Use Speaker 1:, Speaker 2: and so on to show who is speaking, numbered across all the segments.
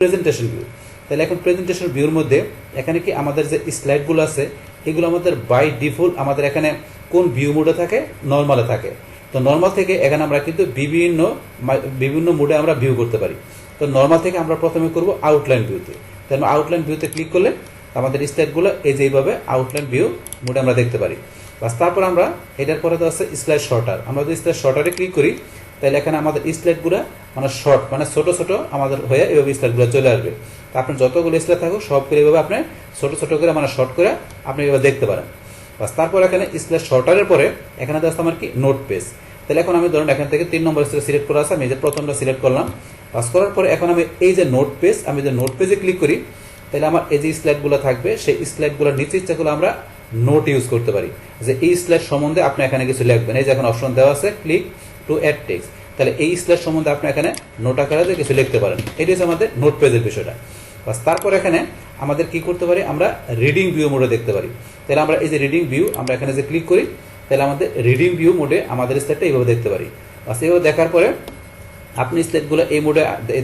Speaker 1: Presentation view. তাহলে এখন presentation ভিউর মধ্যে এখানে কি আমাদের যে স্লাইডগুলো আছে এগুলো আমাদের বাই ডিফল্ট আমাদের এখানে কোন ভিউ মোডে থাকে, নর্মালে থাকে। তো নর্মাল থেকে এখানে আমরা কিন্তু বিভিন্ন মোডে আমরা ভিউ করতে পারি। তো নর্মাল থেকে আমরা প্রথমে করব আউটলাইন ভিউতে। তাহলে আউটলাইন ভিউতে ক্লিক করলে আমাদের স্লাইডগুলো এই যে এইভাবে আউটলাইন ভিউ মোডে আমরা দেখতে পারি। বাস তারপর আমরা এটার পরে তো আছে স্লাইড শর্টার। আমরা যদি স্লাইড শর্টারে ক্লিক করি তাহলে এখানে আমাদের স্লাইডগুলো মানে শর্ট মানে ছোট ছোট আমাদের হয়ে এইভাবে স্লাইডগুলো চলে আসবে। তো আপনার যতগুলো স্লাইড থাকুক সবগুলো এইভাবে আপনি ছোট ছোট করে মানে শর্ট করে আপনি এইভাবে দেখতে পারেন। বাস তারপর এখানে স্লাইড শর্টারের পরে এখানে আছে আমার কি নোট পেজ। তাহলে এখন আমি ধরুন এখান থেকে 3 নম্বর স্লাইড সিলেক্ট করা আছে, আমি এই যে প্রথমটা সিলেক্ট করলাম। বাস করার পরে এখন আমি এই যে নোট পেজ, আমি যে নোট পেজে ক্লিক করি তাহলে আমার এই যে স্লাইডগুলো থাকবে সেই স্লাইডগুলোর নিচে ইচ্ছা করলে আমরা নোট ইউজ করতে পারি যে এই স্লাইড সম্বন্ধে আপনি এখানে কিছু লিখবেন। এই যে এখন অপশন দেওয়া আছে ক্লিক টু অ্যাড টেক্সট, তাহলে এই স্লাইড সম্বন্ধে আপনি এখানে নোট আকারে কিছু লিখতে পারেন। এটি হচ্ছে আমাদের নোট পেজের বিষয়টা। বাস তারপর এখানে আমাদের কি করতে পারি, আমরা রিডিং ভিউ মোডে দেখতে পারি। তাহলে আমরা এই যে রিডিং ভিউ আমরা এখানে যে ক্লিক করি তাহলে আমাদের রিডিং ভিউ মোডে আমাদের স্লাইডটা এইভাবে দেখতে পারি। বাস এইভাবে দেখার পরে আপনি স্লাইডগুলো এই মোডে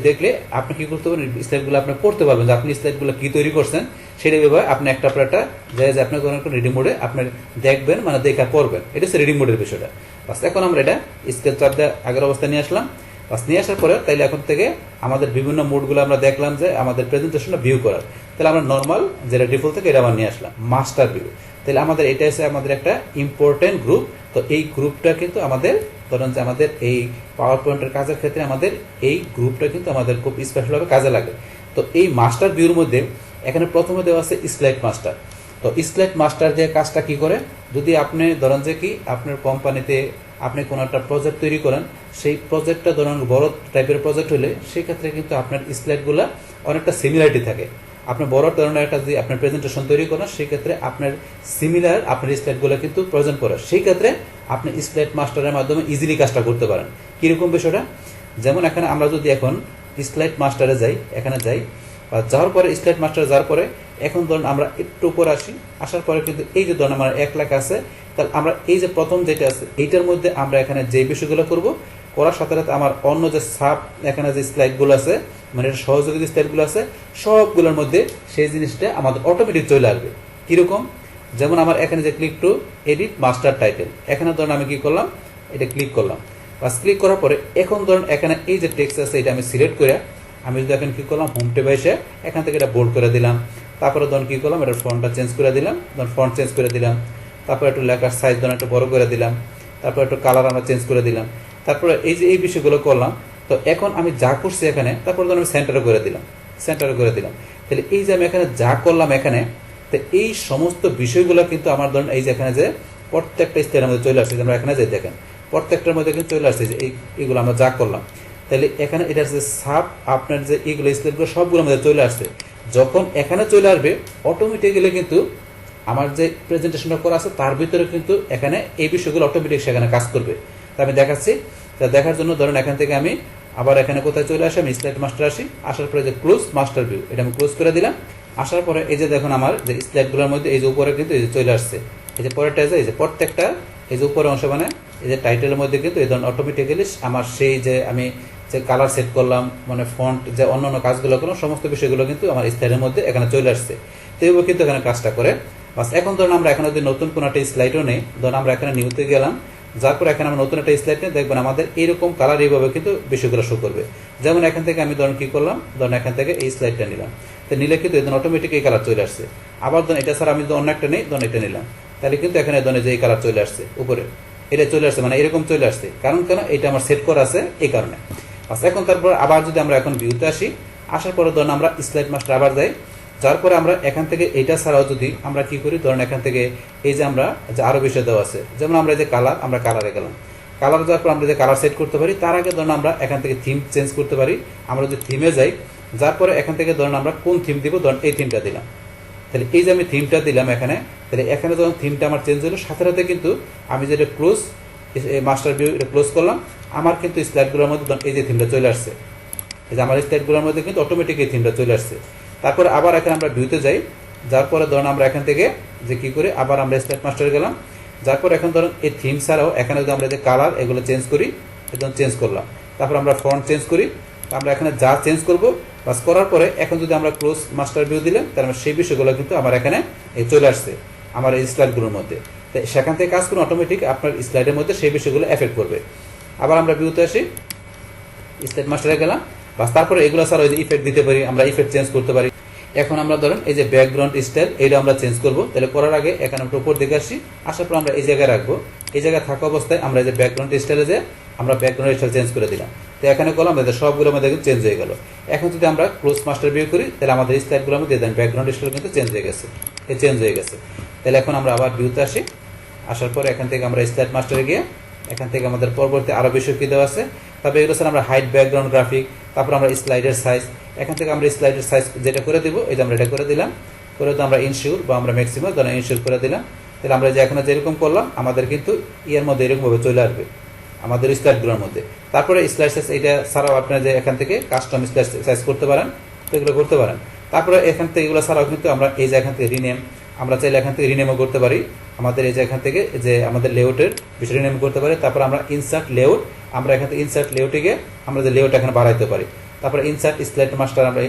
Speaker 1: দেখলে আপনি কি করতে পারেন, স্লাইডগুলো আপনি পড়তে পারবেন যে আপনি স্লাইডগুলো কি তৈরি করছেন সেটা ভেবে আপনি একটা পর একটা যে আপনি কোনো একটা রিডিং মোডে আপনি দেখবেন মানে দেখা পড়বেন। এটা হচ্ছে রিডিং মোডের বিষয়টা। বাস এখন আমরা এটা স্কেল চাপ দিয়ে আগের অবস্থায় নিয়ে আসলাম। বাস নিয়ে আসার পরে তাইলে এখন থেকে আমাদের বিভিন্ন মোডগুলো আমরা দেখলাম যে আমাদের প্রেজেন্টেশনটা ভিউ করার। তাহলে আমরা নর্মাল যেটা ডিফল্ট থেকে এটা আবার নিয়ে আসলাম মাস্টার ভিউ। তাহলে আমাদের এটা হচ্ছে আমাদের একটা ইম্পর্টেন্ট গ্রুপ। তো এই গ্রুপটা কিন্তু আমাদের ধরেন যে আমাদের এই পাওয়ার পয়েন্টের কাজের ক্ষেত্রে আমাদের এই গ্রুপটা কিন্তু আমাদের খুব স্পেশালভাবে কাজে লাগে। তো এই মাস্টার ভিউর মধ্যে এখানে প্রথমে দেওয়া আছে স্লাইড মাস্টার। তো স্লাইড মাস্টার যে কাজটা কি করে, যদি আপনি ধরেন যে কি আপনার কোম্পানিতে আপনি কোনো একটা প্রজেক্ট তৈরি করেন, সেই প্রজেক্টটা ধরেন বড় টাইপের প্রজেক্ট হলে সেক্ষেত্রে কিন্তু আপনার স্লাইডগুলো অনেকটা সিমিলারিটি থাকে। আপনার বড় ধরনের একটা যদি আপনার প্রেজেন্টেশন তৈরি করেন সেক্ষেত্রে আপনার সিমিলার আপনার স্লাইডগুলো কিন্তু প্রেজেন্ট করে। সেই ক্ষেত্রে আপনি স্লাইড মাস্টারের মাধ্যমে ইজিলি কাজটা করতে পারেন। কীরকম বিষয়টা, যেমন এখানে আমরা যদি এখন স্লাইড মাস্টারে যাই, এখানে যাই বা যাওয়ার পরে স্লাইড মাস্টারে যাওয়ার পরে এখন ধরুন আমরা একটু উপরে আসি, আসার পরে কিন্তু এই যে ধরুন আমার 1 লাখ আছে, তাহলে আমরা এই যে প্রথম যেটা আছে এইটার মধ্যে আমরা এখানে যে বিষয়গুলো করব করার সাথে সাথে আমার অন্য যে সাব এখানে যে স্লাইডগুলো আছে মানে সহযোগী যে স্লাইডগুলো আছে সবগুলোর মধ্যে সেই জিনিসটা আমাদের অটোমেটিক চলে আসবে। কীরকম, যেমন আমার এখানে যে click to edit master title, এখানে ধরুন আমি কি করলাম এটা ক্লিক করলাম। বাস ক্লিক করার পরে এখন ধরুন এখানে এই যে টেক্সট আছে এটা আমি সিলেক্ট করে আমি যদি এখন কি করলাম হোম ট্যাবে এসে এখান থেকে এটা বোল্ড করে দিলাম। তারপরে ধরুন কি করলাম এটার ফন্টটা চেঞ্জ করে দিলাম, ধরুন ফন্ট চেঞ্জ করে দিলাম। তারপরে একটু লেখার সাইজ ধরুন একটু বড় করে দিলাম। তারপর একটু কালার আমরা চেঞ্জ করে দিলাম। তারপরে এই যে এই বিষয়গুলো করলাম। তো এখন আমি যা করছি এখানে তারপর ধরুন আমি সেন্টারে করে দিলাম। তাহলে এই যে আমি এখানে যা করলাম এখানে, তো এই সমস্ত বিষয়গুলো কিন্তু আমার ধরুন এই যে এখানে যে প্রত্যেকটা স্লাইডের মধ্যে চলে আসছে, আমরা এখানে যে দেখেন প্রত্যেকটার মধ্যে কিন্তু চলে আসছে যে এইগুলো আমরা যা করলাম। তাহলে এখানে এটা যে সাব আপনার যে এইগুলো স্লাইডগুলো সবগুলোর মধ্যে চলে আসছে। যখন এখানে চলে আসবে অটোমেটিক্যালি কিন্তু আমার যে প্রেজেন্টেশনটা করা আছে তার ভিতরে কিন্তু এখানে এই বিষয়গুলো অটোমেটিক সেখানে কাজ করবে। তা আমি দেখাচ্ছি। তা দেখার জন্য ধরুন এখান থেকে আমি আবার এখানে কোথায় চলে আসি, আমি স্লাইড মাস্টার আসি, আসার পরে যে ক্লোজ মাস্টার ভিউ এটা আমি ক্লোজ করে দিলাম। আসার পরে এই যে দেখুন আমার যে স্লাইডগুলোর মধ্যে এই যে উপরে কিন্তু এই যে চলে আসছে, এই যে পরেরটা এই যে প্রত্যেকটা এই যে উপরে অংশ মানে এই যে টাইটেলের মধ্যে কিন্তু এই ধরুন অটোমেটিক্যালি আমার সেই যে আমি যে কালার সেট করলাম মানে ফন্ট যে অন্যান্য কাজগুলো করলাম সমস্ত বিষয়গুলো কিন্তু আমার স্লাইডের মধ্যে এখানে চলে আসছে। তো এইভাবে কিন্তু এখানে কাজটা করে। বাস এখন ধরুন আমরা এখানে যদি নতুন কোনো একটা স্লাইডও নেই, ধরুন আমরা এখানে নিউতে গেলাম, যার পরে এখানে আমরা নতুন একটা স্লাইড নিয়ে দেখবেন আমাদের এইরকম কালার এইভাবে কিন্তু বিষয়গুলো শো করবে। যেমন এখান থেকে আমি ধরুন কি করলাম, ধরুন এখান থেকে এই স্লাইডটা নিলাম, তো নিলে কিন্তু এখানে অটোমেটিক এই কালার চলে আসছে। আবার ধরুন এটা ছাড়া আমি যদি অন্য একটা নেই, ধরুন এটা নিলাম, তাহলে কিন্তু এখানে ধরুন যে এই কালার চলে আসছে উপরে, এটা চলে আসছে মানে এরকম চলে আসছে। কারণ কেন, এটা আমার সেট করা আছে এই কারণে। আচ্ছা এখন তারপর আবার যদি আমরা এখন ভিউতে আসি, আসার পরে ধরুন আমরা স্লাইড মাস্টার আবার যাই, যার পরে আমরা এখান থেকে এইটা ছাড়াও যদি আমরা কি করি, ধরুন এখান থেকে এই যে আমরা যে আরো বিষয় দেওয়া আছে, যেমন আমরা এই যে কালার, আমরা কালারে গেলাম, কালার যাওয়ার পর আমরা যে কালার সেট করতে পারি, তার আগে ধরুন আমরা এখান থেকে থিম চেঞ্জ করতে পারি। আমরা যদি থিমে যাই, যার পরে এখান থেকে ধরুন আমরা কোন থিম দিব, ধরুন এই থিমটা দিলাম। তাহলে এই যে আমি থিমটা দিলাম এখানে, তাহলে এখানে যখন থিমটা আমার চেঞ্জ হলো সাথে সাথে কিন্তু আমি যেটা ক্লোজ মাস্টার ভিউ এটা ক্লোজ করলাম, আমার কিন্তু স্লাইডগুলোর মধ্যে এই যে থিমটা চলে আসছে। এই যে আমার স্লাইডগুলোর মধ্যে কিন্তু অটোমেটিক এই থিমটা চলে আসছে। তারপরে আবার এখানে আমরা ভিউতে যাই, যার পরে ধরুন আমরা এখান থেকে যে কি করে আবার আমরা স্লাইড মাস্টারে গেলাম, যার পর এখন ধরুন এই থিম ছাড়াও এখানে যদি আমরা যে কালার এগুলো চেঞ্জ করি, একদম চেঞ্জ করলাম। তারপর আমরা ফন্ট চেঞ্জ করি, আমরা এখানে যা চেঞ্জ করব বাস করার পরে এখন যদি আমরা ক্লোজ মাস্টার ভিউ দিলাম তাহলে সেই বিষয়গুলো কিন্তু আমার এখানে চলে আসছে আমার এই স্লাইডগুলোর মধ্যে। তো সেখান থেকে কাজ করুন অটোমেটিক আপনার স্লাইডের মধ্যে সেই বিষয়গুলো এফেক্ট করবে। আবার আমরা ভিউতে আসি, স্লাইড মাস্টারে গেলাম, বাস তারপরে এগুলো স্যার ওই যে ইফেক্ট দিতে পারি, আমরা ইফেক্ট চেঞ্জ করতে পারি। এখন আমরা ধরেন এই যে ব্যাকগ্রাউন্ড স্টাইল এইটা আমরা চেঞ্জ করব। তাহলে করার আগে এখানে আমরা উপর দিকে আসি, আসার পর আমরা এই জায়গায় রাখবো। এই জায়গায় থাকা অবস্থায় আমরা এই যে ব্যাকগ্রাউন্ড স্টাইলে যে আমরা ব্যাকগ্রাউন্ড স্টাইল চেঞ্জ করে দিলাম। তো এখানে করলাম সবগুলো আমাদের কিন্তু চেঞ্জ হয়ে গেল। এখন যদি আমরা ক্লোজ মাস্টার ভিউ করি তাহলে আমাদের স্লাইডগুলো মধ্যে দেন ব্যাকগ্রাউন্ড স্টাইল কিন্তু চেঞ্জ হয়ে গেছে, চেঞ্জ হয়ে গেছে। তাহলে এখন আমরা আবার ভিউতে আসি, আসার পর এখান থেকে আমরা স্লাইড মাস্টারে গিয়ে এখান থেকে আমাদের পরবর্তী আরো বিষয় কি দেওয়া আছে, তারপরে এগুলো স্যার আমরা হাইট ব্যাকগ্রাউন্ড গ্রাফিক, তারপর আমরা স্লাইডের সাইজ, এখান থেকে আমরা স্লাইডের সাইজ যেটা করে দিব এই যে আমরা এটা করে দিলাম, করে তো আমরা ইনশিওর বা আমরা ম্যাক্সিমাম ধরেন ইনশিওর করে দিলাম। তাহলে আমরা যে এখানে যেরকম করলাম আমাদের কিন্তু ইয়ের মধ্যে এরকমভাবে চলে আসবে আমাদের স্লাইডগুলোর মধ্যে। তারপরে স্লাইড সাইজ এটা ছাড়াও আপনারা যে এখান থেকে কাস্টম স্লাইড সাইজ করতে পারেন, তো এগুলো করতে পারেন। তারপরে এখান থেকে এগুলো ছাড়াও কিন্তু আমরা এই যে এখান থেকে রিনেম, আমরা চাইলে এখান থেকে রিনেমও করতে পারি আমাদের এই যে এখান থেকে যে আমাদের লেআউটের বিষয় রিনেম করতে পারি। তারপর আমরা ইনসার্ট লেআউট, আমরা এখান থেকে ইনসার্ট লেআউটে গিয়ে আমরা যে লেআউট এখানে বাড়াইতে পারি। তারপরে ইনসার্ট স্লাইড মাস্টার আমরা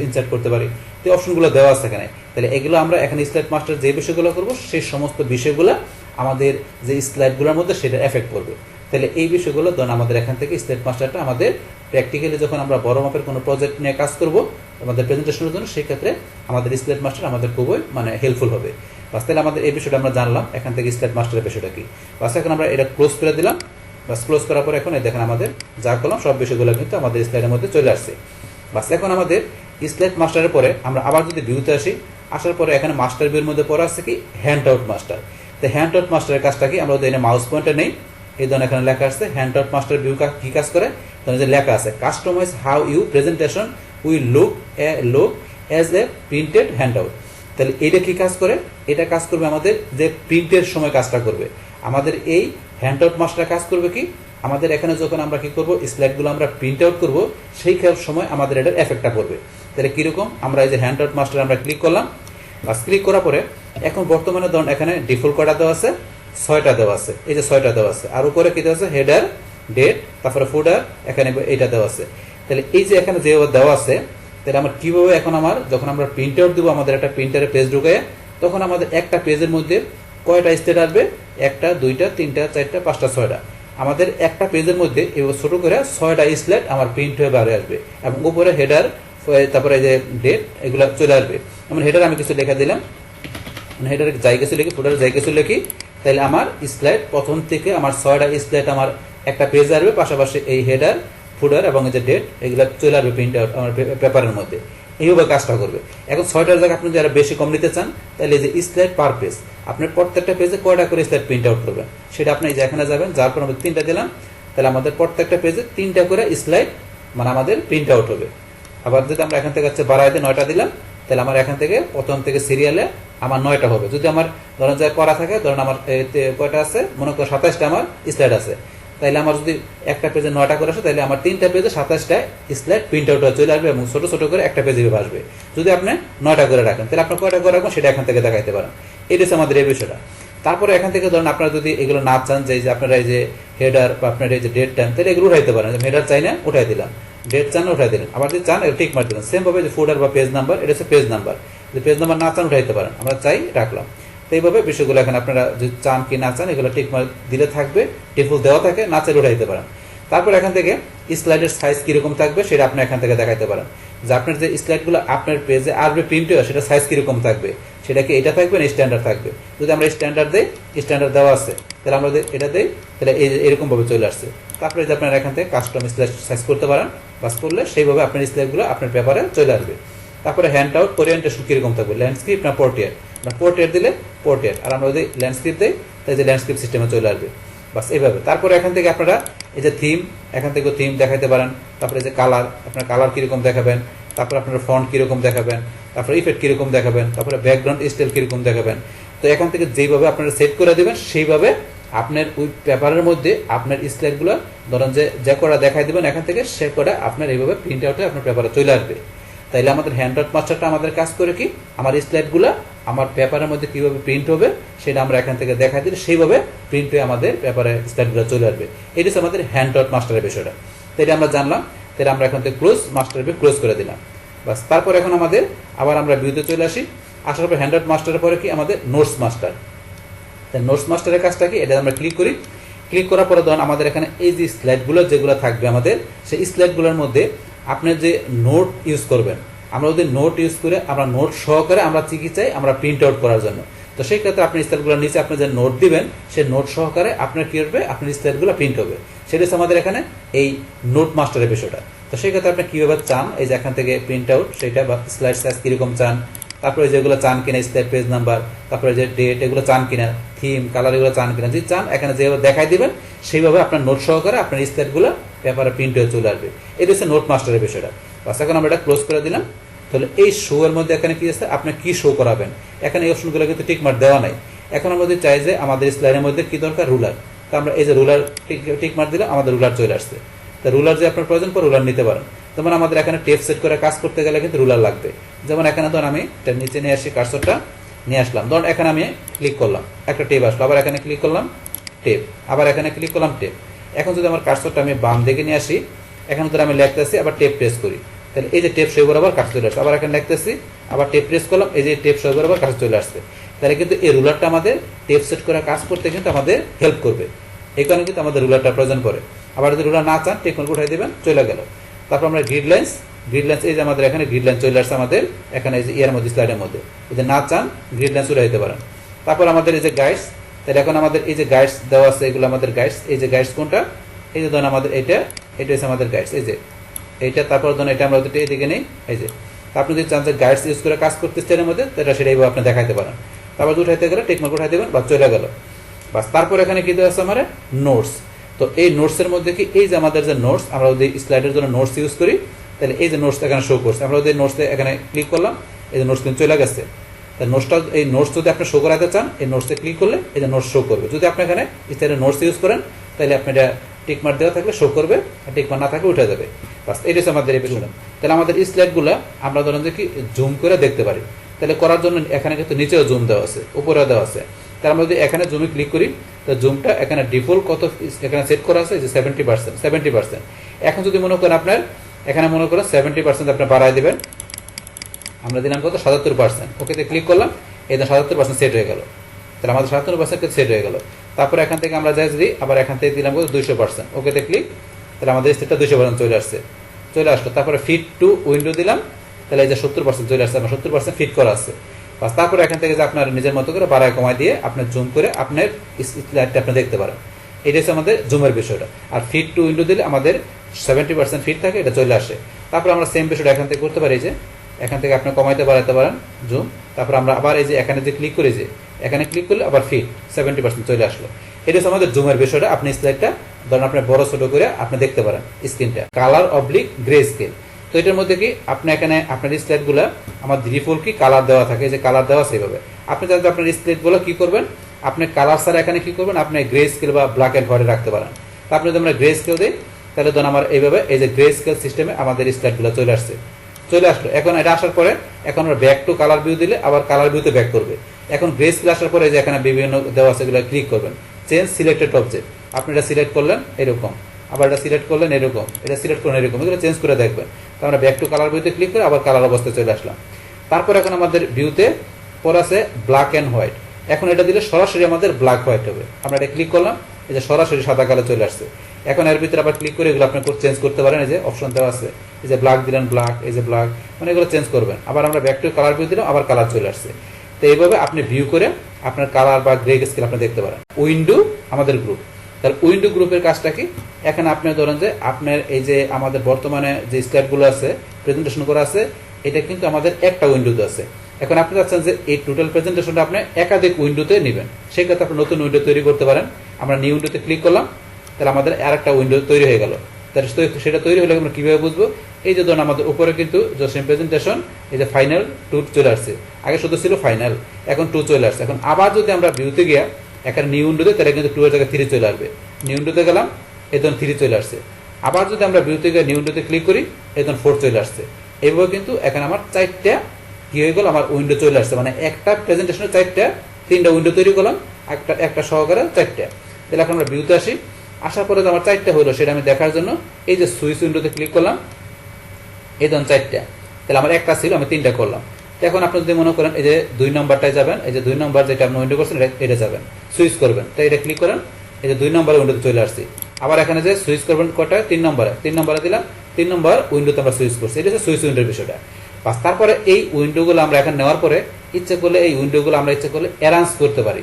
Speaker 1: ইনসার্ট করতে পারি। তো অপশনগুলো দেওয়া আছে এখানে। তাহলে এগুলো আমরা এখানে স্লাইড মাস্টার যে বিষয়গুলো করবো সেই সমস্ত বিষয়গুলো আমাদের যে স্লাইডগুলোর মধ্যে সেটা এফেক্ট করবে। তাহলে এই বিষয়গুলো ধরুন আমাদের এখান থেকে স্লাইড মাস্টারটা আমাদের প্র্যাকটিক্যালি যখন আমরা বড় মাপের কোনো প্রজেক্ট নিয়ে কাজ করব আমাদের প্রেজেন্টেশনের জন্য, সেই ক্ষেত্রে আমাদের স্লাইড মাস্টার আমাদের খুবই হেল্পফুল হবে। বাস তাহলে আমাদের এই বিষয়টা আমরা জানলাম এখান থেকে স্লাইড মাস্টারের বিষয়টা কি। বাস এখন আমরা এটা ক্লোজ করে দিলাম। বাস ক্লোজ করার পর এখন দেখেন আমাদের যা করলাম সব বিষয়গুলো কিন্তু আমাদের স্লাইডের মধ্যে চলে আসছে। বাস এখন আমাদের স্লাইড মাস্টারের পরে আমরা আবার যদি ভিউতে আসি, আসার পরে এখানে মাস্টার ভিউর মধ্যে পড়া আছে কি হ্যান্ড আউট মাস্টার। তো হ্যান্ড আউট মাস্টারের কাজটা কি, আমরা এখানে মাউস পয়েন্টার নেই, এই ধরনের এখানে লেখা আছে হ্যান্ড আউট মাস্টার ভিউ কি কাজ করে, যে লেখা আছে customise how you presentation will look as a printed handout. তাহলে এটা কি কাজ করে, এটা কাজ করবে আমাদের যে প্রিন্টের সময় কাজটা করবে। আমাদের এই হ্যান্ড আউট মাস্টার কাজ করবে কি, আমাদের এখানে যখন আমরা কি করব স্লাইডগুলো আমরা প্রিন্ট আউট করবো সেই সময় আমাদের এটার এফেক্টটা পড়বে। তাহলে কিরকম, আমরা এই যে হ্যান্ড আউট মাস্টার আমরা ক্লিক করলাম, বাস ক্লিক করার পরে এখন বর্তমানে ধরুন এখানে ডিফল্ট কটা দেওয়া আছে, 6টা দেওয়া আছে, এই যে 6টা দেওয়া আছে। আর উপরে কি দেওয়া আছে হেডার, ডেট, তারপরে ফুডার, এখানে এইটা দেওয়া আছে। তাহলে এই যে এখানে যে দেওয়া আছে, তাহলে আমার কিভাবে এখন আমার যখন আমরা প্রিন্ট আউট দেবো আমাদের একটা প্রিন্টারে পেজ ঢুকে, তখন আমাদের একটা পেজের মধ্যে কয়টা স্টেট আসবে, 1টা 2টা 3টা 4টা 5টা 6টা, আমাদের একটা পেজের মধ্যে এবার ছোট করে 6টা স্লাইড আমার প্রিন্ট হয়ে বাইরে আসবে। এবং উপরে হেডার, তারপরে এই যে ডেট, এগুলো চলে আসবে। যেমন হেডার আমি কিছু লেখা দিলাম, হেডারের জায়গা কিছু লিখি, ফুডারের জায়গা কিছু লিখি, তাহলে আমার স্লাইড প্রথম থেকে আমার 6টা স্লাইড আমার একটা পেজ আসবে, পাশাপাশি এই হেডার, ফুডার এবং এই যে ডেট এগুলো চলে আসবে প্রিন্ট আউট আমার পেপারের মধ্যে। এইভাবে কাজটা করবে। এখন 6টার জায়গায় আপনি যারা বেশি কম নিতে চান, তাহলে এই যে স্লাইড পার পেজ আপনার প্রত্যেকটা পেজে কয়টা করে স্লাইড প্রিন্ট আউট করবেন, সেটা আপনি এই যে এখানে যাবেন, যার পর আমরা 3টা দিলাম, তাহলে আমাদের প্রত্যেকটা পেজে 3টা করে স্লাইড আমাদের প্রিন্ট আউট হবে। আবার যদি আমরা এখান থেকে বাড়াইতে 9টা দিলাম, তাহলে আমার এখান থেকে প্রথম থেকে সিরিয়ালে আমার 9টা হবে। যদি আমার ধরেন যায় করা থাকে, ধরেন আমার কয়টা আছে, মনে করো 27টা আমার স্লাইড আছে, তাহলে আমার যদি একটা পেজে 9টা করে আসে, তাহলে আমার 3টা পেজে 27টা স্লাইড প্রিন্ট আউট চলে আসবে এবং ছোট ছোট করে একটা পেজে আসবে। যদি আপনি 9টা করে রাখেন, তাহলে আপনার কয়টা করে রাখবেন সেটা এখান থেকে দেখাইতে পারেন। এটা হচ্ছে আমাদের এই বিষয়টা। তারপরে এখান থেকে ধরেন আপনারা যদি এগুলো না চান, যে আপনারা এই যে হেডার বা আপনার এই যে ডেট টাইম, তাহলে এগুলো উঠাইতে পারেন। হেডার চাই না, উঠাই দিলাম, ডেট চান না উঠাই দিলেন, আবার যদি চান টিক মার দিলেন। সেম ভাবে যে ফুডার বা পেজ নাম্বার, এটা হচ্ছে পেজ নাম্বার, যদি পেজ নাম্বার না চান উঠাইতে পারেন, আমরা চাই রাখলাম। তো এইভাবে বিষয়গুলো এখানে আপনারা যদি চান কি না চান এগুলো টিক মার দিলে থাকবে, ডিফল্ট দেওয়া থাকে, না চাইলে উঠাইতে পারেন। তারপর এখান থেকে স্লাইডের সাইজ কিরকম থাকবে সেটা আপনি এখান থেকে দেখাইতে পারেন, যে আপনার যে স্লাইডগুলো আপনার পেজে আসবে প্রিন্ট হয় সেটা সাইজ কিরকম থাকবে, সেটা কি এটা থাকবে না স্ট্যান্ডার্ড থাকবে। যদি আমরা স্ট্যান্ডার্ড দিই, স্ট্যান্ডার্ড দেওয়া আছে, তাহলে আমরা এটা দিই, তাহলে এরকম ভাবে চলে আসছে। তারপরে যে আপনারা এখান থেকে কাস্টম স্লাইড সাইজ করতে পারেন, বাস করলে সেইভাবে আপনার স্লাইডগুলো আপনার পেপারে চলে আসবে। তারপরে হ্যান্ড আউট ওরিয়েন্টেশন কিরকম থাকবে, ল্যান্ডস্কেপ না পোর্ট্রেট, না পোর্ট্রেট দিলে পোর্ট্রেট, আর আমরা যদি ল্যান্ডস্কেপ দিই তাই যে ল্যান্ডস্কেপ সিস্টেমে চলে আসবে, বাস এইভাবে। তারপরে এখান থেকে আপনারা এই যে থিম, এখান থেকে থিম দেখাতে পারেন। তারপরে যে কালার, আপনার কালার কিরকম দেখাবেন, তারপরে আপনার ফন্ট কিরকম দেখাবেন, তারপরে ইফেক্ট কিরকম দেখাবেন, তারপরে ব্যাকগ্রাউন্ড স্টাইল কিরকম দেখাবেন। তো এখান থেকে যেভাবে আপনারা সেট করে দেবেন সেইভাবে আপনার ওই পেপারের মধ্যে আপনার স্লাইডগুলো ধরেন যে কটা দেখাই দেবেন এখান থেকে, সে কটা আপনার এইভাবে প্রিন্ট আউটে আপনার পেপারে চলে আসবে। তাইলে আমাদের হ্যান্ড আউট মাস্টারটা আমাদের কাজ করে কি, আমার স্লাইডগুলো আমার পেপারের মধ্যে কিভাবে প্রিন্ট হবে সেটা আমরা এখান থেকে দেখাই দিলে সেইভাবে প্রিন্ট হয়ে আমাদের পেপারে স্লাইডগুলো চলে আসবে। এটা হচ্ছে আমাদের হ্যান্ড আউট মাস্টারের বিষয়টা। তো এটা আমরা জানলাম। তাহলে আমরা এখান থেকে ক্লোজ মাস্টার ক্লোজ করে দিলাম। বাস তারপর এখন আমাদের আবার আমরা ভিউতে চলে আসি। আসার পর হ্যান্ডআউট মাস্টারের পরে কি আমাদের নোটস মাস্টার। তাই নোটস মাস্টারের কাজটা কি, এটা আমরা ক্লিক করি। ক্লিক করার পরে ধরুন আমাদের এখানে এই যে স্লাইডগুলো যেগুলো থাকবে আমাদের, সেই স্লাইডগুলোর মধ্যে আপনি যে নোট ইউজ করবেন, আমরা যদি নোট ইউজ করে আমরা নোট সহকারে আমরা কি চাই, আমরা প্রিন্ট আউট করার জন্য। তো সেই ক্ষেত্রে আপনি স্লাইডগুলোর নিচে আপনি যে নোট দিবেন, সেই নোট সহকারে আপনার কি হবে, আপনার স্লাইডগুলো প্রিন্ট হবে। সেটা হচ্ছে আমাদের এখানে এই নোট মাস্টারের বিষয়টা। তো সেই ক্ষেত্রে আপনি কীভাবে চান, এই যে এখান থেকে প্রিন্ট আউট সেটা বা স্লাইড সাইজ কীরকম চান, তারপরে যেগুলো চান কিনা স্লাইড পেজ নাম্বার, তারপরে যে ডেট এগুলো চান কিনা, থিম কালার এগুলো চান কিনা, যদি চান এখানে যেভাবে দেখাই দিবেন সেইভাবে আপনার নোট সহকারে আপনার স্লাইডগুলো পেপারে প্রিন্ট হয়ে চলে আসবে। এটা হচ্ছে নোট মাস্টারের বিষয়টা। বাস এখন আমরা এটা ক্লোজ করে দিলাম। তাহলে এই শো এর মধ্যে এখানে কি আছে, আপনি কি শো করাবেন, এখানে এই অপশনগুলো কিন্তু টিকমার্ক দেওয়া নাই। এখন আমরা যদি চাই যে আমাদের স্লাইডের মধ্যে কি দরকার, রুলার, তো আমরা এই যে রুলার টিকমার্ক দিলে আমাদের রুলার চলে আসছে। তা রুলার যে আপনার প্রয়োজন পর রুলার নিতে পারেন। যেমন আমাদের এখানে টেপ সেট করে কাজ করতে গেলে কিন্তু রুলার লাগবে। যেমন এখানে ধরুন আমি নিচে নিয়ে আসি, কার্সরটা নিয়ে আসলাম, ধরুন এখানে আমি ক্লিক করলাম, একটা টেপ আসলো, আবার এখানে ক্লিক করলাম টেপ, আবার এখানে ক্লিক করলাম টেপ। এখন যদি আমার কার্সরটা আমি বাম দিকে নিয়ে আসি, এখানে ধর আমি লিখতেছি, আবার টেপ প্রেস করি, তাহলে এই যে টেপ সই বরাবর কাজ চলে আসছে। আবার এখানে লিখতেছি, আবার টেপ প্রেস করলাম, এই যে টেপ সই বরাবর কাজ চলে আসছে। তাহলে কিন্তু এই রুলারটা আমাদের টেপ সেট করে কাজ করতে কিন্তু আমাদের হেল্প করবে। এই কারণে কিন্তু আমাদের রুলারটা প্রয়োজন পড়ে। আবার যদি রুলার না চান, টেকমার্ক উঠাই দেবেন, চলে গেল। তারপর আমরা গ্রিড লাইন্স, এই যে আমাদের এখানে গ্রিড লাইন চলে আসছে আমাদের এখানে এই যে ইয়ার মধ্যে স্লাইডের মধ্যে, যদি না চান গ্রিড লাইন উঠাই দিতে পারেন। তারপর আমাদের এই যে গাইডস, তাহলে এখন আমাদের এই যে গাইডস দেওয়া আছে, এগুলো আমাদের গাইডস। এই যে গাইডস কোনটা, এই যে ধরুন আমাদের এটা হচ্ছে আমাদের গাইডস, এই যে এইটা। তারপর ধরুন এটা আমরা এদিকে নেই, এই যে আপনি যদি চান যে গাইডস ইউজ করে কাজ করতে স্টাইলের মধ্যে, তাহলে সেটাই আপনি দেখাতে পারেন। তারপর উঠাইতে গেলে টেকমার্ক উঠাই দেবেন, বা চলে গেল। বাস তারপর এখানে কি দেওয়া আছে আমার নোটস। তো এই নোটসের মধ্যে কি, এই যে আমাদের যে নোটস, আমরা যদি স্লাইডের জন্য নোটস ইউজ করি, তাহলে এই যে নোটস এখানে শো করছে। আমরা যদি নোটসে এখানে ক্লিক করলাম, এই যে নোটস কিন্তু চলে গেছে। তাহলে নোটসটা, এই নোটস যদি আপনি শো করাতে চান, এই নোটসে ক্লিক করলে এই যে নোটস শো করবে। যদি আপনি এখানে স্লাইডে নোটস ইউজ করেন, তাহলে আপনি এটা টিকমার্ক দেওয়া থাকলে শো করবে, আর টিকমার্ক না থাকলে উঠে যাবে। বাস এটা হচ্ছে আমাদের এই বিষয়টা। তাহলে আমাদের স্লাইডগুলো আমরা ধরেন যে কি জুম করে দেখতে পারি। তাহলে করার জন্য এখানে কিন্তু নিচেও জুম দেওয়া আছে, উপরেও দেওয়া আছে। তার আমরা যদি এখানে জুমে ক্লিক করি, তো জুমটা এখানে ডিফল্ট কত এখানে সেট করা আছে, যে 70%। এখন যদি মনে করেন আপনার এখানে মনে করেন 70% আপনি বাড়ায় দেবেন, আমরা দিলাম কত 77%, ওকেতে ক্লিক করলাম, এই 77% সেট হয়ে গেল। তাহলে আমাদের 77% সেট হয়ে গেল। তারপর এখান থেকে আমরা যাই যদি আবার এখান থেকে দিলাম কত 200%, ওকেতে ক্লিক, তাহলে আমাদের সেটটা 200% চলে আসলো। তারপরে ফিট টু উইন্ডো দিলাম, তাহলে এই যে 70% চলে আসছে, আমার 70% ফিট করা আছে। বাস তারপরে এখান থেকে যে আপনার নিজের মতো করে বাড়ায় কমায় দিয়ে আপনার জুম করে আপনার স্লাইডটা আপনি দেখতে পারেন। এটা হচ্ছে আমাদের জুমের বিষয়টা। আর ফিট টু উইন্ডো দিলে আমাদের 70% ফিট থাকে, এটা চলে আসে। তারপর আমরা সেম বিষয়টা এখান থেকে করতে পারি, যে এখান থেকে আপনি কমাইতে বাড়াতে পারেন জুম। তারপর আমরা আবার এই যে এখানে যে ক্লিক করি, যে এখানে ক্লিক করলে আবার ফিট 70% চলে আসলো। এটা হচ্ছে আমাদের জুমের বিষয়টা। আপনি স্লাইডটা ধরেন আপনি বড় ছোট করে আপনি দেখতে পারেন স্ক্রিনটা। কালার অবলিক গ্রে স্কেল, তো এটার মধ্যে কি আপনি এখানে আপনার স্লাইডগুলো আমার ডিফল্ট কি কালার দেওয়া থাকে, যে কালার দেওয়া সেভাবে আপনি জানতে আপনার স্লাইডগুলো কি করবেন, আপনি কালার ছাড়া এখানে কি করবেন, আপনি গ্রে স্কেল বা ব্ল্যাক অ্যান্ড হোয়াইটে রাখতে পারেন। তারপরে যদি আমরা গ্রে স্কেল দিই, তাহলে ধরুন আমার এইভাবে এই যে গ্রে স্কেল সিস্টেমে আমাদের স্লাইডগুলো চলে আসলো। এখন এটা আসার পরে এখন আমরা ব্যাক টু কালার ভিউ দিলে আবার কালার ভিউতে ব্যাক করবে। এখন গ্রে স্কেল আসার পরে যে এখানে বিভিন্ন দেওয়া আছে, এগুলো ক্লিক করবেন, চেঞ্জ সিলেক্টেড অবজেক্ট, আপনি এটা সিলেক্ট করলেন এরকম, আবার এটা সিলেক্ট করলেন এরকম, এটা সিলেক্ট করলেন এরকম, এগুলো চেঞ্জ করে দেখবেন। তো আমরা ব্যাক টু কালার ভিউতে ক্লিক করে আবার কালার অবস্থায় চলে আসলাম। তারপর এখন আমাদের ভিউতে পর আছে ব্ল্যাক অ্যান্ড হোয়াইট। এখন এটা দিলে সরাসরি আমাদের ব্ল্যাক হোয়াইট হবে। আমরা এটা ক্লিক করলাম, এই যে সরাসরি সাদা কালো চলে আসছে। এখন এর ভিতরে আবার ক্লিক করে এগুলো আপনি চেঞ্জ করতে পারেন, এই যে অপশন দেওয়া আছে, এই যে ব্ল্যাক দিলেন ব্ল্যাক, এই যে ব্ল্যাক, মানে এগুলো চেঞ্জ করবেন। আবার আমরা ব্যাক টু কালার ভিউ দিলাম, আবার কালার চলে আসছে। তো এইভাবে আপনি ভিউ করে আপনার কালার বা গ্রে স্কেল আপনি দেখতে পারেন। উইন্ডো আমাদের গ্রুপ, তাহলে উইন্ডো গ্রুপের কাজটা কি, এখানে আপনি ধরেন যে আপনার এই যে আমাদের বর্তমানে যে স্লাইডগুলো আছে প্রেজেন্টেশন করা আছে, এটা কিন্তু আমাদের একটা উইন্ডোতে আছে। এখন আপনি চাচ্ছেন যে এই টোটাল প্রেজেন্টেশনটা আপনি একাধিক উইন্ডোতে নেবেন, সেক্ষেত্রে আপনি নতুন উইন্ডো তৈরি করতে পারেন। আমরা নিউ উইন্ডোতে ক্লিক করলাম, তাহলে আমাদের আর একটা উইন্ডো তৈরি হয়ে গেল। তাহলে সেটা তৈরি হলে আমরা কীভাবে বুঝবো, এই যে ধরুন আমাদের উপরে কিন্তু সেম প্রেজেন্টেশন, এই যে ফাইনাল 2 চলে আসছে, আগে শুধু ছিল ফাইনাল, এখন 2 চলে আসছে। এখন আবার যদি আমরা ভিউতে গিয়ে এখানে নিউ উইন্ডোতে, তাহলে কিন্তু 2 এর জায়গায় 3 চলে আসবে। নিউ উইন্ডোতে গেলাম, এই ধরুন 3 চলে আসছে। আবার যদি আমরা ভিউতে গিয়ে নিউ উইন্ডোতে ক্লিক করি, এই ধরুন 4 চলে আসছে। এইভাবে কিন্তু এখানে আমার 4টা কি হয়ে গেল, আমার উইন্ডো চলে আসছে। মানে একটা প্রেজেন্টেশনে 3টা উইন্ডো তৈরি করলাম, একটা সহকারে 4টা। তাহলে এখন আমরা ভিউতে আসি, আসার পরে আমার 4টা হলো, সেটা আমি দেখার জন্য এই যে সুইচ উইন্ডোতে ক্লিক করলাম, এই ধরুন 4টা। তাহলে আমার একটা ছিল, আমি 3টা করলাম। তো এখন আপনি যদি মনে করেন এই যে 2 নম্বরটায় যাবেন, এই যে 2 নম্বর যেটা আপনি উইন্ডো করছেন এটা যাবেন, সুইচ করবেন। তো এটা ক্লিক করেন, এই যে 2 নম্বরের উইন্ডোতে চলে আসছি। আবার এখানে যে সুইচ করবেন কটা, 3 নম্বরে দিলাম, 3 নম্বর উইন্ডোতে আমরা সুইচ করছি। এটা হচ্ছে সুইচ উইন্ডোর বিষয়টা। বাস, তারপরে এই উইন্ডোগুলো আমরা এখন নেওয়ার পরে ইচ্ছে করলে এই উইন্ডোগুলো আমরা ইচ্ছে করলে অ্যারেঞ্জ করতে পারি।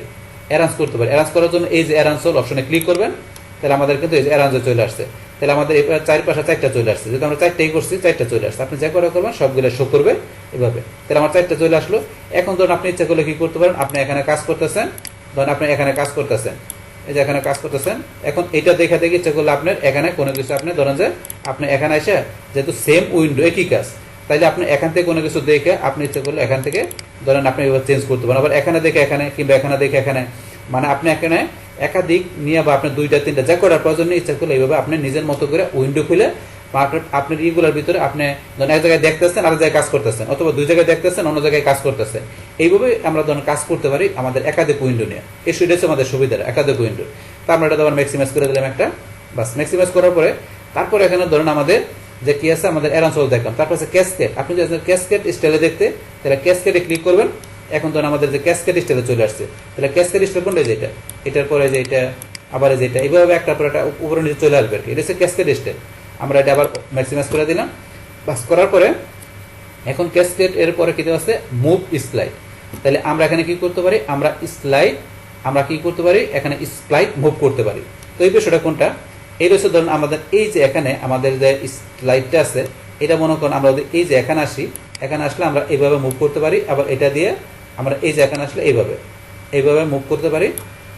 Speaker 1: অ্যারেঞ্জ করার জন্য এই যে অ্যারেঞ্জ অল অপশনে ক্লিক করবেন, তাহলে আমাদের কিন্তু এই যে অ্যারেঞ্জে চলে আসছে। তাহলে আমাদের এবার চারপাশে 4টা চলে আসছে, যেহেতু আমরা 4টাই করছি 4টা চলে আসছে। আপনি যে করে করবেন সবগুলো শো করবে এভাবে। তাহলে আমার 4টা চলে আসলো। এখন ধরুন আপনি ইচ্ছা করলে কি করতে পারেন, আপনি এখানে কাজ করতেছেন, ধরুন আপনি এখানে কাজ করতেছেন, এই যে এখানে কাজ করতেছেন। এখন এটা দেখে ইচ্ছা করলে আপনার এখানে কোনো কিছু আপনি ধরেন যে আপনি এখানে এসে যেহেতু সেম উইন্ডো একই কাজ, তাইলে আপনি এখান থেকে কোনো কিছু দেখে আপনি ইচ্ছা করলে এখান থেকে ধরেন আপনি এবার চেঞ্জ করতে পারেন। আবার এখানে দেখে এখানে, কিংবা এখানে দেখে এখানে, মানে আপনি এখানে একাধিক নিয়ে বা আপনি 2টা 3টা যা করার প্রয়োজন ইচ্ছা করলে এইভাবে আপনি নিজের মতো করে উইন্ডো খুলে বা আপনার ইগুলোর ভিতরে আপনি ধরেন এক জায়গায় দেখতেছেন, আরেক জায়গায় কাজ করতেছেন, অথবা 2 জায়গায় দেখতেছেন, অন্য জায়গায় কাজ করতেছেন। এইভাবে আমরা ধরেন কাজ করতে পারি আমাদের একাধিক উইন্ডো নিয়ে। এই সুবিধা হচ্ছে আমাদের সুবিধা একাধিক উইন্ডো। তা আমরা এটা আবার ম্যাক্সিমাইজ করে দিলাম একটা। বাস, ম্যাক্সিমাইজ করার পরে তারপর এখানে ধরুন আমাদের যে কি আছে, আমাদের অ্যারেঞ্জ অল দেখলাম। তারপর আছে ক্যাসকেড। আপনি যদি ক্যাসকেড স্টাইলে দেখতে, তাহলে ক্যাসকেডে ক্লিক করবেন। এখন ধরুন আমাদের যে ক্যাসকেড স্টাইলে চলে আসছে। তাহলে ক্যাসকেড স্টাইল কোনটা, যেটা এটার পরে যে এটা, আবার যেটা, এইভাবে একটা পরে একটা উপরে নিচে চলে আসবে আর কি। এটা হচ্ছে ক্যাসকেড স্টাইল। আমরা এটা আবার ম্যাক্সিমাইজ করে দিলাম। বাস, করার পরে এখন ক্যাসকেড এর পরে কি দেওয়া আছে, মুভ স্লাইড। তাহলে আমরা এখানে কি করতে পারি, আমরা স্লাইড, আমরা কি করতে পারি এখানে স্লাইড মুভ করতে পারি। তো এই বিষয়টা কোনটা, এই রয়েছে ধরুন আমাদের এই যে এখানে আমাদের যে স্লাইডটা আছে, এটা মনে করেন আমরা এই যে এখানে আসি, এখানে আসলে আমরা এইভাবে মুভ করতে পারি। আবার এটা দিয়ে আমরা এই যে এখানে আসলে এইভাবে মুভ করতে পারি,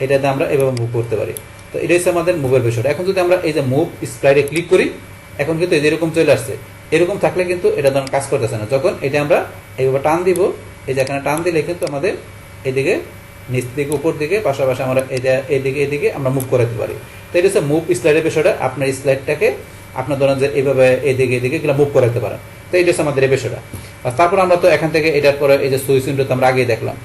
Speaker 1: এটা দিয়ে আমরা এইভাবে মুভ করতে পারি। তো এটা হচ্ছে আমাদের মুভের বিষয়টা। এখন যদি আমরা এই যে মুভ স্লাইডে ক্লিক করি, এখন কিন্তু এরকম চলে আসছে। এরকম থাকলে কিন্তু এটা ধরুন কাজ করতেছে না। যখন এটা আমরা এইভাবে টান দিব, এই যে এখানে টান দিলে কিন্তু আমাদের এদিকে নিচ দিকে উপর দিকে পাশাপাশি আমরা এটা এদিকে আমরা মুভ করাতে পারি। তো এটা হচ্ছে মুভ স্লাইডের বিষয়টা। আপনার স্লাইডটাকে আপনার ধরেন যে এইভাবে এদিকে এগুলো মুভ করাতে পারেন। তো এটা হচ্ছে আমাদের এই বিষয়টা। আর তারপর আমরা তো এখান থেকে এটার পরে এই যে সুইচ উইন্ডোতে আমরা আগেই দেখলাম।